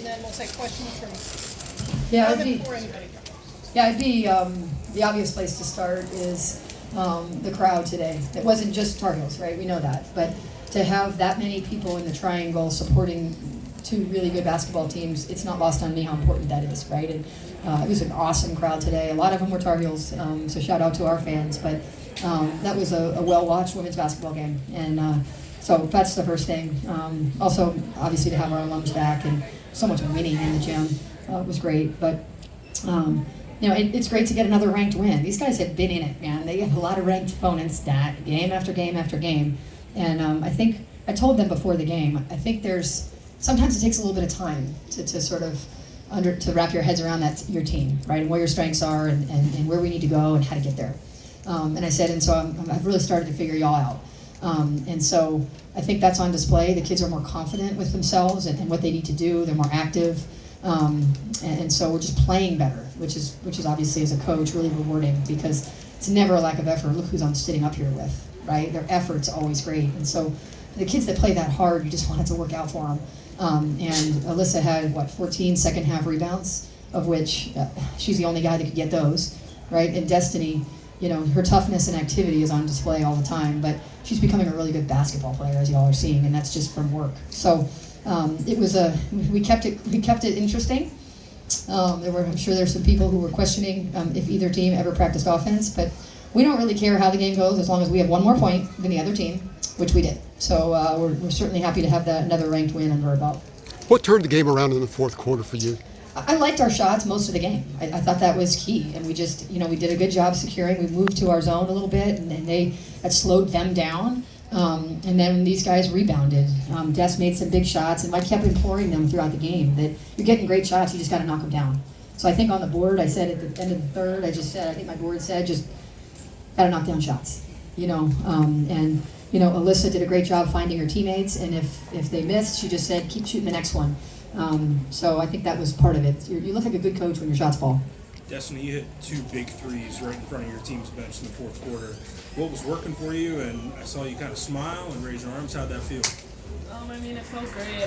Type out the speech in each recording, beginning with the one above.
and then we'll take questions from before anybody comes. Yeah, the obvious place to start is the crowd today. It wasn't just Tar Heels, right? We know that. But to have that many people in the triangle supporting two really good basketball teams, it's not lost on me how important that is, right? And it was an awesome crowd today. A lot of them were Tar Heels, so shout out to our fans. But that was a well-watched women's basketball game. And so that's the first thing. Also, obviously, to have our alums back and so much winning in the gym was great. But it's great to get another ranked win. These guys have been in it, man. They have a lot of ranked opponents that game after game after game. And I think I told them before the game, I think sometimes it takes a little bit of time to sort of to wrap your heads around your team, right? And where your strengths are and where we need to go and how to get there. And I said, and so I've really started to figure y'all out. And so I think that's on display. The kids are more confident with themselves and what they need to do. They're more active. And so we're just playing better, which is obviously as a coach really rewarding because it's never a lack of effort. Look who's I'm sitting up here with, right? Their effort's always great. And so the kids that play that hard, you just want it to work out for them. And Alyssa had, 14 second half rebounds, of which she's the only guy that could get those, right? And Destiny, her toughness and activity is on display all the time, but she's becoming a really good basketball player, as y'all are seeing, and that's just from work. So it was we kept it interesting. I'm sure there's some people who were questioning if either team ever practiced offense, but we don't really care how the game goes as long as we have one more point than the other team, which we did. So we're certainly happy to have another ranked win under our belt. What turned the game around in the fourth quarter for you? I liked our shots most of the game. I thought that was key, and we just, we did a good job securing. We moved to our zone a little bit, and that slowed them down. And then these guys rebounded. Des made some big shots, and I kept imploring them throughout the game that you're getting great shots, you just got to knock them down. So I think on the board, I said at the end of the third, I think my board said just got to knock down shots. And Alyssa did a great job finding her teammates, and if they missed, she just said keep shooting the next one. So I think that was part of it. You look like a good coach when your shots fall. Destiny, you hit two big threes right in front of your team's bench in the fourth quarter. What was working for you? And I saw you kind of smile and raise your arms. How'd that feel? It felt great.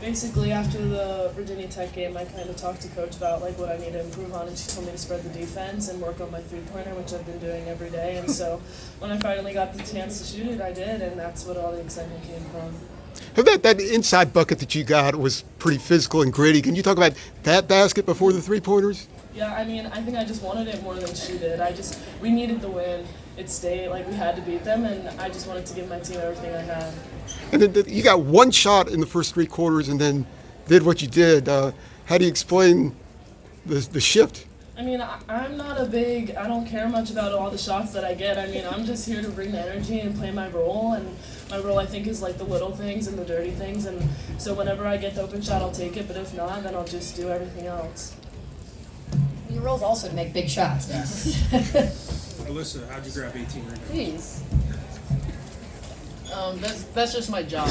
Basically, after the Virginia Tech game, I kind of talked to Coach about what I need to improve on, and she told me to spread the defense and work on my three-pointer, which I've been doing every day. And so when I finally got the chance to shoot it, I did, and that's what all the excitement came from. That inside bucket that you got was pretty physical and gritty. Can you talk about that basket before the three-pointers? Yeah, I think I just wanted it more than she did. We needed the win. It stayed, we had to beat them, and I just wanted to give my team everything I had. And then you got one shot in the first three quarters and then did what you did. How do you explain the shift? I'm not I don't care much about all the shots that I get. I'm just here to bring the energy and play my role, and my role, I think, is the little things and the dirty things, and so whenever I get the open shot, I'll take it, but if not, then I'll just do everything else. Your role is also to make big shots. Alyssa, how'd you grab 18 rebounds? Please. That's just my job,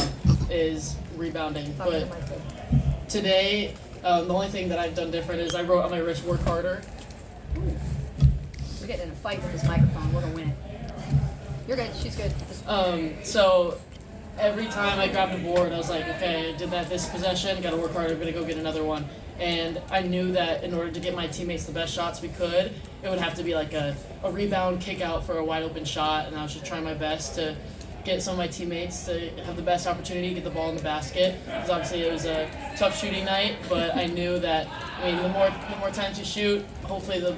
is rebounding. But today, the only thing that I've done different is I wrote on my wrist, work harder. Ooh. We're getting in a fight with this microphone. We're going to win it. You're good. She's good. So every time I grabbed a board, I was like, okay, I did that this possession, got to work harder, I'm going to go get another one. And I knew that in order to get my teammates the best shots we could, it would have to be a rebound, kick out for a wide open shot, and I was just trying my best to get some of my teammates to have the best opportunity to get the ball in the basket. Because obviously it was a tough shooting night, but I knew that the more times you shoot, hopefully the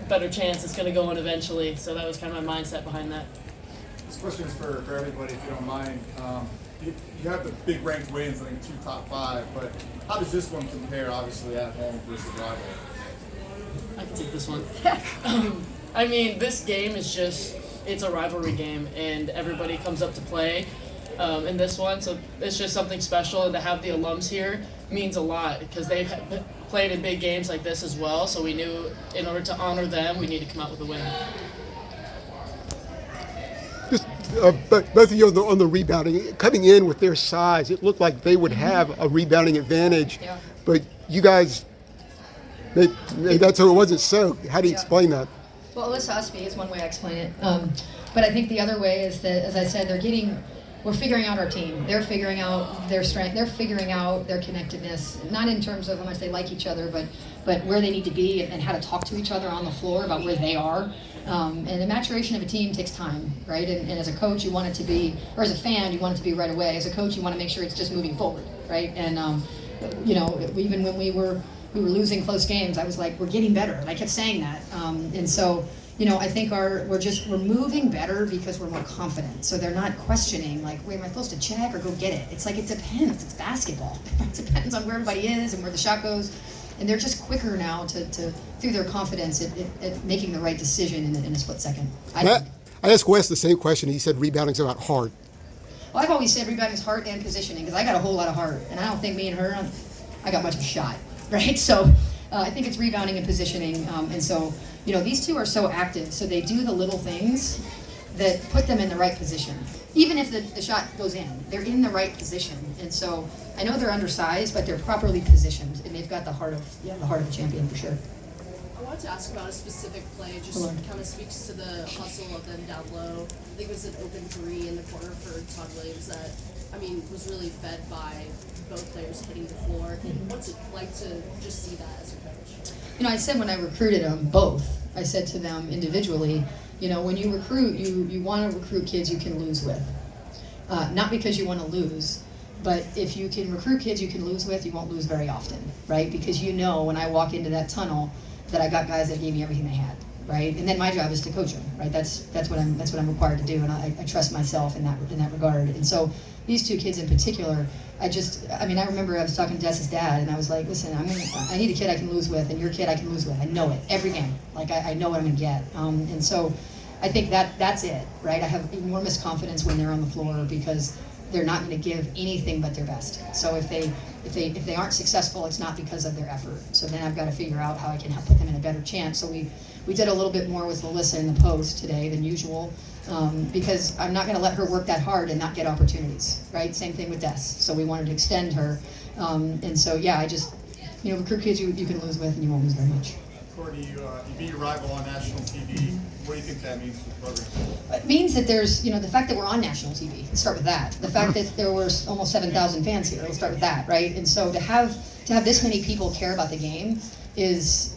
better chance it's going to go in eventually. So that was kind of my mindset behind that. This question is for everybody, if you don't mind. You have the big ranked wins, 2 top 5, but how does this one compare, obviously, at home versus rival? I can take this one. This game is it's a rivalry game, and everybody comes up to play in this one, so it's just something special, and to have the alums here means a lot, because they've played in big games like this as well, so we knew in order to honor them, we need to come out with a win. But both of you on the rebounding, coming in with their size, it looked like they would have a rebounding advantage. Yeah. But you guys, that's so it wasn't so. How do you explain that? Well, Alyssa Ustby is one way I explain it. But I think the other way is that, as I said, they're getting we're figuring out our team. They're figuring out their strength. They're figuring out their connectedness, not in terms of how much they like each other, but where they need to be and how to talk to each other on the floor about where they are. And the maturation of a team takes time, right? And as a coach, you want it to be, or as a fan, you want it to be right away. As a coach, you want to make sure it's just moving forward, right? And even when we were losing close games, I was like, we're getting better. And I kept saying that. And so, I think we're moving better because we're more confident. So they're not questioning, like, wait, am I supposed to check or go get it? It's like, it depends. It's basketball. It depends on where everybody is and where the shot goes. And they're just quicker now to through their confidence at making the right decision in a split second. I asked Wes the same question. He said rebounding's about heart. Well, I've always said rebounding is heart and positioning because I got a whole lot of heart. And I don't think me and her, I got much of a shot, right? So I think it's rebounding and positioning. And so, these two are so active. So they do the little things that put them in the right position. Even if the shot goes in, they're in the right position. And so I know they're undersized, but they're properly positioned. And they've got the heart of a champion for sure. I wanted to ask about a specific play, just kind of speaks to the hustle of them down low. I think it was an open three in the corner for Todd Williams that, was really fed by both players hitting the floor. And what's it like to just see that as a coach? I said when I recruited them, both, I said to them individually, when you recruit, you want to recruit kids you can lose with. Not because you want to lose, but if you can recruit kids you can lose with, you won't lose very often, right? Because when I walk into that tunnel, that I got guys that gave me everything they had, right? And then my job is to coach them, right? That's what I'm required to do, and I trust myself in that regard. And so these two kids in particular, I remember I was talking to Jess's dad, and I was like, listen, I need a kid I can lose with, and your kid I can lose with. I know it every game. Like I know what I'm gonna get. And so I think that's it, right? I have enormous confidence when they're on the floor because they're not going to give anything but their best. So if they aren't successful, it's not because of their effort. So then I've got to figure out how I can help put them in a better chance. So we did a little bit more with Alyssa in the post today than usual because I'm not going to let her work that hard and not get opportunities, right? Same thing with Des. So we wanted to extend her. And so, I just, recruit kids you can lose with and you won't lose very much. Courtney, you beat your rival on national TV. What do you think that means for the program? It means that there's, the fact that we're on national TV, let's start with that. The fact that there were almost 7,000 fans here, let's start with that, right? And so to have this many people care about the game is,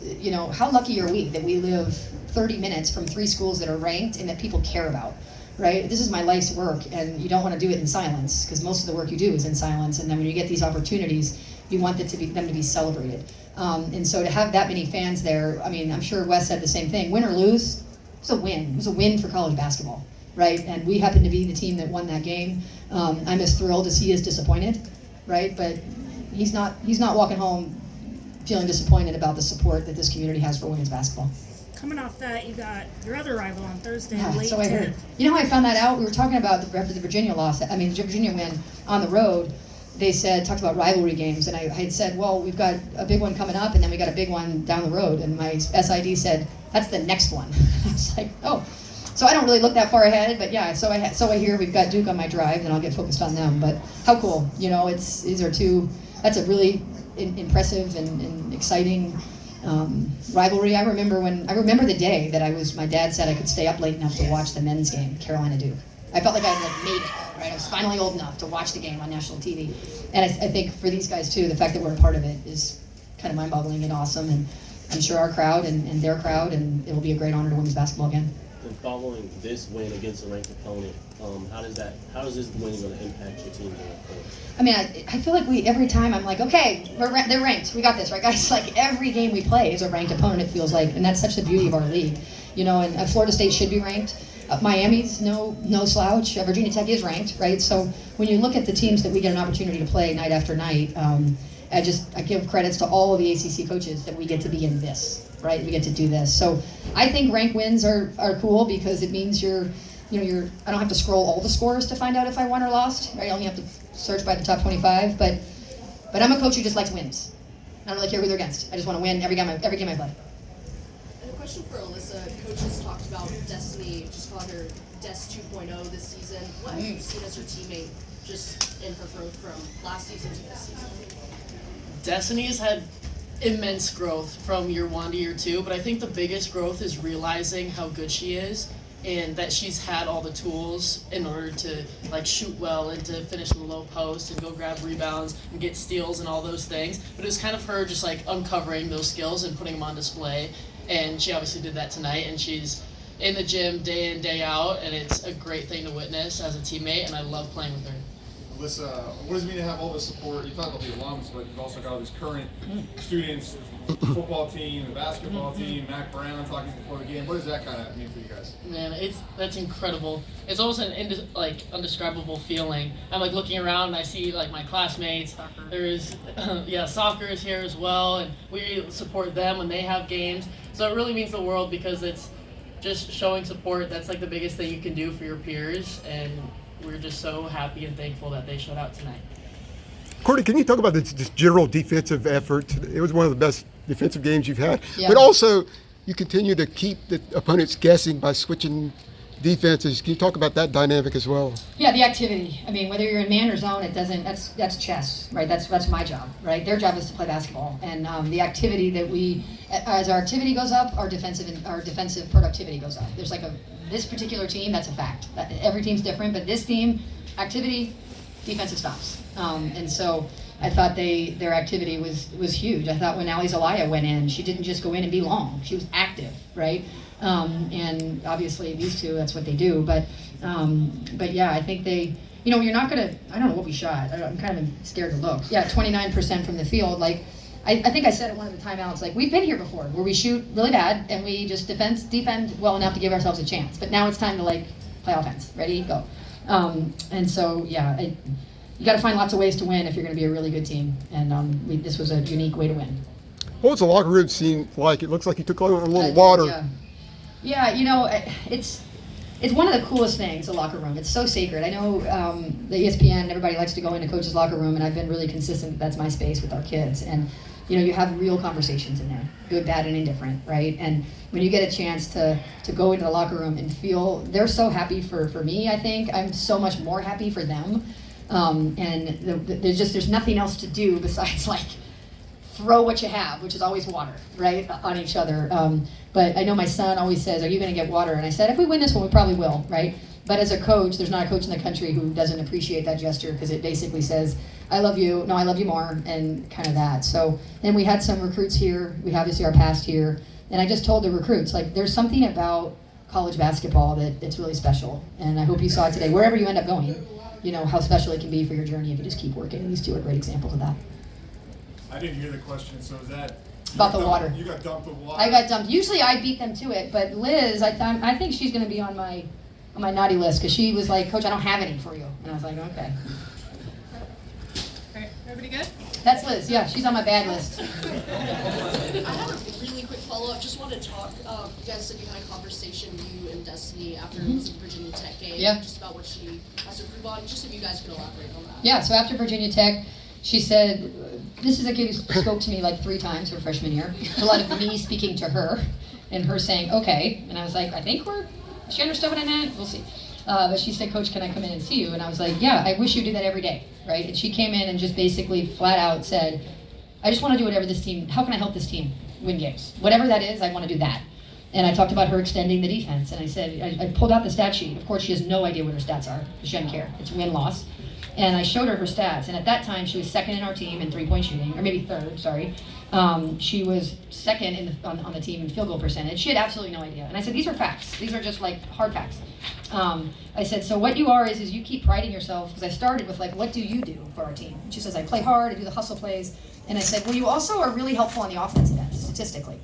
how lucky are we that we live 30 minutes from 3 schools that are ranked and that people care about, right? This is my life's work, and you don't want to do it in silence because most of the work you do is in silence. And then when you get these opportunities, you want them to be celebrated. And so to have that many fans there, I'm sure Wes said the same thing. Win or lose, it's a win. It was a win for college basketball, right? And we happen to be the team that won that game. I'm as thrilled as he is disappointed, right? But he's not walking home feeling disappointed about the support that this community has for women's basketball. Coming off that, you got your other rival on Thursday. So I heard. You know how I found that out? We were talking about after the Virginia loss. Virginia win on the road. They talked about rivalry games, and I had said, well, we've got a big one coming up, and then we got a big one down the road. And my SID said, that's the next one. I was like, oh. So I don't really look that far ahead, but yeah. So I hear we've got Duke on my drive, and I'll get focused on them. But how cool, these are two. That's a really impressive and exciting rivalry. I remember the day that my dad said I could stay up late enough to watch the men's game, Carolina Duke. I felt like I had made it, right? I was finally old enough to watch the game on national TV. And I think for these guys too, the fact that we're a part of it is kind of mind-boggling and awesome. And I'm sure our crowd and their crowd, and it will be a great honor to women's basketball again. And following this win against a ranked opponent, how is this win going to impact your team going forward? I feel like every time I'm like, okay, they're ranked. We got this, right, guys? Like every game we play is a ranked opponent, it feels like. And that's such the beauty of our league. And Florida State should be ranked. Miami's no slouch. Virginia Tech is ranked, right? So when you look at the teams that we get an opportunity to play night after night, I give credits to all of the ACC coaches that we get to be in this, right? We get to do this. So I think ranked wins are cool because it means I don't have to scroll all the scores to find out if I won or lost, right? I only have to search by the top 25, but I'm a coach who just likes wins. I don't really care who they're against. I just want to win every game I play. And a question for Alyssa. Coaches talked about Destiny, just called her Des 2.0 this season. What have you seen as her teammate just in her growth from last season to this season? Destiny has had immense growth from year 1 to year 2, but I think the biggest growth is realizing how good she is and that she's had all the tools in order to like shoot well and to finish in the low post and go grab rebounds and get steals and all those things. But it was kind of her just like uncovering those skills and putting them on display. And she obviously did that tonight, and she's in the gym day in, day out, and it's a great thing to witness as a teammate, and I love playing with her. Alyssa, what does it mean to have all this support? You talk about the alums, but you've also got all these current students, the football team, the basketball team, Mac Brown talking before the game. What does that kind of mean for you guys? Man, that's incredible. It's almost an undescribable feeling. I'm like looking around and I see like my classmates. There's soccer is here as well, and we support them when they have games. So it really means the world because it's just showing support. That's like the biggest thing you can do for your peers, and we're just so happy and thankful that they showed out tonight. Courtney, can you talk about this general defensive effort? It was one of the best defensive games you've had, Yeah. but also you continue to keep the opponents guessing by switching defenses. Can you talk about that dynamic as well? Yeah, the activity. I mean, whether you're in man or zone, it doesn't. That's chess, right? That's my job, right? Their job is to play basketball, and the activity that as our activity goes up, our defensive productivity goes up. There's like this particular team. That's a fact. Every team's different, but this team, activity, defensive stops, and so I thought their activity was huge. I thought when Ally Zelaya went in, she didn't just go in and be long. She was active, right? And obviously these two, that's what they do. But yeah, I think you're not gonna. I don't know what we shot. I'm kind of scared to look. Yeah, 29% from the field. Like I think I said at one of the timeouts, like we've been here before, where we shoot really bad and we just defend well enough to give ourselves a chance. But now it's time to like play offense. Ready, go. And so yeah, you got to find lots of ways to win if you're going to be a really good team. And this was a unique way to win. What was the locker room scene like? It looks like you took on a little water. Yeah, it's one of the coolest things, the locker room. It's so sacred. I know the ESPN, everybody likes to go into coach's locker room, and I've been really consistent. That's my space with our kids. And, you have real conversations in there, good, bad, and indifferent, right? And when you get a chance to go into the locker room and feel, they're so happy for me, I think. I'm so much more happy for them. And there's nothing else to do besides, like, throw what you have, which is always water, right, on each other. But I know my son always says, are you going to get water? And I said, if we win this one, we probably will, right? But as a coach, there's not a coach in the country who doesn't appreciate that gesture because it basically says, I love you, no, I love you more, and kind of that. So then we had some recruits here. We obviously are past here. And I just told the recruits, like, there's something about college basketball that it's really special. And I hope you saw it today. Wherever you end up going, how special it can be for your journey if you just keep working. And these two are great examples of that. I didn't hear the question, so is that about the water? You got dumped with water. I got dumped. Usually I beat them to it, but Liz, I think she's going to be on my naughty list because she was like, Coach, I don't have any for you, and I was like, okay. All right, everybody good? That's Liz. Yeah, she's on my bad list. I have a really quick follow-up. Just wanted to talk. You guys said you had a conversation, you and Destiny, after it was the Virginia Tech game. Yeah. Just about what she has to improve on. Just if you guys could elaborate on that. Yeah. So after Virginia Tech, she said, this is a kid who spoke to me like 3 times her freshman year. A lot of me speaking to her, and her saying, okay. And I was like, I think she understood what I meant. We'll see. But she said, Coach, can I come in and see you? And I was like, yeah, I wish you do that every day, right? And she came in and just basically flat out said, I just want to do whatever how can I help this team win games? Whatever that is, I want to do that. And I talked about her extending the defense. And I said, I pulled out the stat sheet. Of course, she has no idea what her stats are. She doesn't care. It's win-loss. And I showed her stats. And at that time, she was second in our team in three-point shooting, or maybe third, sorry. She was second on the team in field goal percentage. She had absolutely no idea. And I said, these are facts. These are just like hard facts. I said, so what you are is you keep priding yourself, because I started with like, what do you do for our team? And she says, I play hard, I do the hustle plays. And I said, well, you also are really helpful on the offensive end, statistically.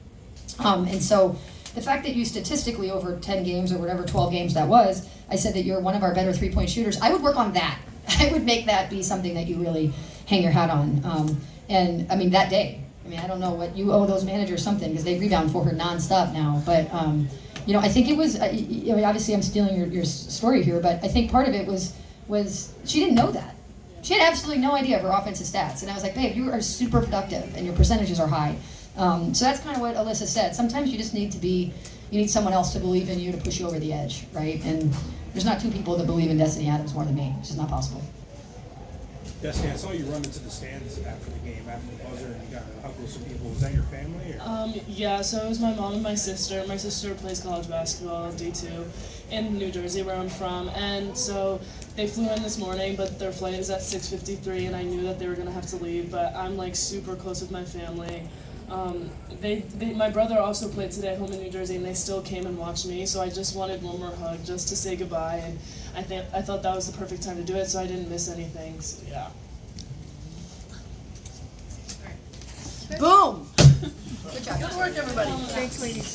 And so the fact that you statistically over 10 games or whatever, 12 games that was, I said that you're one of our better three-point shooters. I would work on that. I would make that be something that you really hang your hat on. And I mean, that day, I don't know what you owe those managers something because they rebound for her nonstop now. But, I think it was, obviously I'm stealing your story here, but I think part of it was she didn't know that. She had absolutely no idea of her offensive stats. And I was like, babe, you are super productive and your percentages are high. So that's kind of what Alyssa said. Sometimes you just need you need someone else to believe in you to push you over the edge, right? And there's not 2 people that believe in Destiny Adams more than me. It's just not possible. Destiny, I saw you run into the stands after the game, after the buzzer, and you got to hug with some people. Was that your family? Or? Yeah, so it was my mom and my sister. My sister plays college basketball, D2, in New Jersey, where I'm from. And so they flew in this morning, but their flight is at 6:53, and I knew that they were going to have to leave. But I'm, like, super close with my family. My brother also played today home in New Jersey, and they still came and watched me. So I just wanted one more hug just to say goodbye. And I thought that was the perfect time to do it, so I didn't miss anything. So, yeah. Boom! Good job. Good work, everybody. Thanks, ladies.